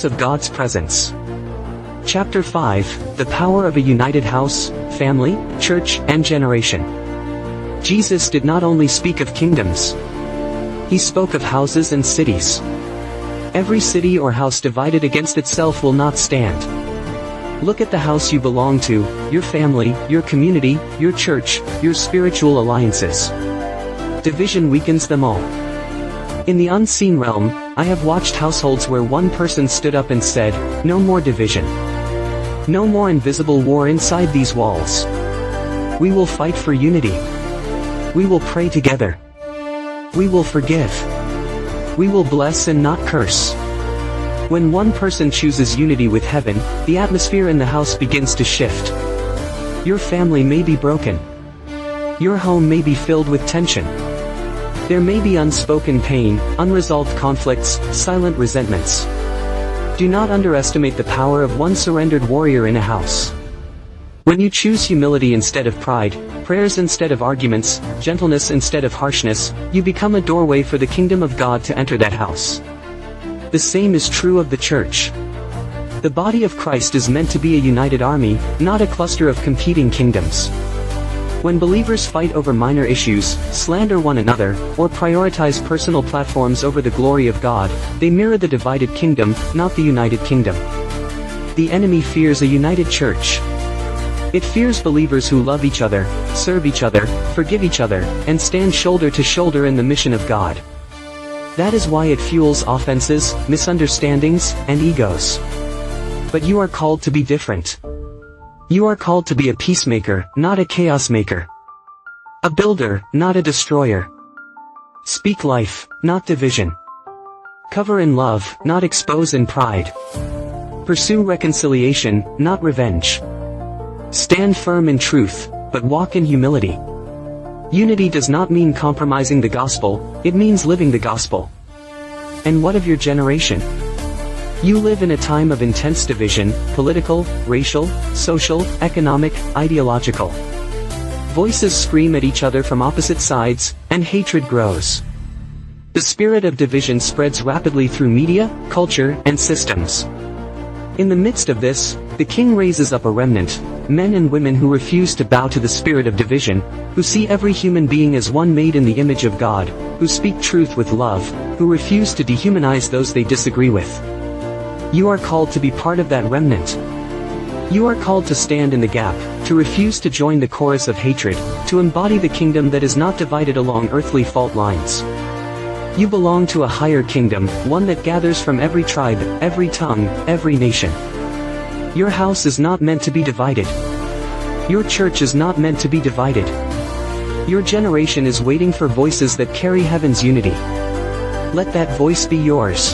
House of God's Presence. Chapter 5, The Power of a United House, Family, Church, and Generation. Jesus did not only speak of kingdoms. He spoke of houses and cities. Every city or house divided against itself will not stand. Look at the house you belong to, your family, your community, your church, your spiritual alliances. Division weakens them all. In the unseen realm, I have watched households where one person stood up and said, "No more division. No more invisible war inside these walls. We will fight for unity. We will pray together. We will forgive. We will bless and not curse." When one person chooses unity with heaven, the atmosphere in the house begins to shift. Your family may be broken. Your home may be filled with tension. There may be unspoken pain, unresolved conflicts, silent resentments. Do not underestimate the power of one surrendered warrior in a house. When you choose humility instead of pride, prayers instead of arguments, gentleness instead of harshness, you become a doorway for the kingdom of God to enter that house. The same is true of the church. The body of Christ is meant to be a united army, not a cluster of competing kingdoms. When believers fight over minor issues, slander one another, or prioritize personal platforms over the glory of God, they mirror the divided kingdom, not the united kingdom. The enemy fears a united church. It fears believers who love each other, serve each other, forgive each other, and stand shoulder to shoulder in the mission of God. That is why it fuels offenses, misunderstandings, and egos. But you are called to be different. You are called to be a peacemaker, not a chaos maker. A builder, not a destroyer. Speak life, not division. Cover in love, not expose in pride. Pursue reconciliation, not revenge. Stand firm in truth, but walk in humility. Unity does not mean compromising the gospel, it means living the gospel. And what of your generation? You live in a time of intense division, political, racial, social, economic, ideological. Voices scream at each other from opposite sides, and hatred grows. The spirit of division spreads rapidly through media, culture, and systems. In the midst of this, the King raises up a remnant, men and women who refuse to bow to the spirit of division, who see every human being as one made in the image of God, who speak truth with love, who refuse to dehumanize those they disagree with. You are called to be part of that remnant. You are called to stand in the gap, to refuse to join the chorus of hatred, to embody the kingdom that is not divided along earthly fault lines. You belong to a higher kingdom, one that gathers from every tribe, every tongue, every nation. Your house is not meant to be divided. Your church is not meant to be divided. Your generation is waiting for voices that carry heaven's unity. Let that voice be yours.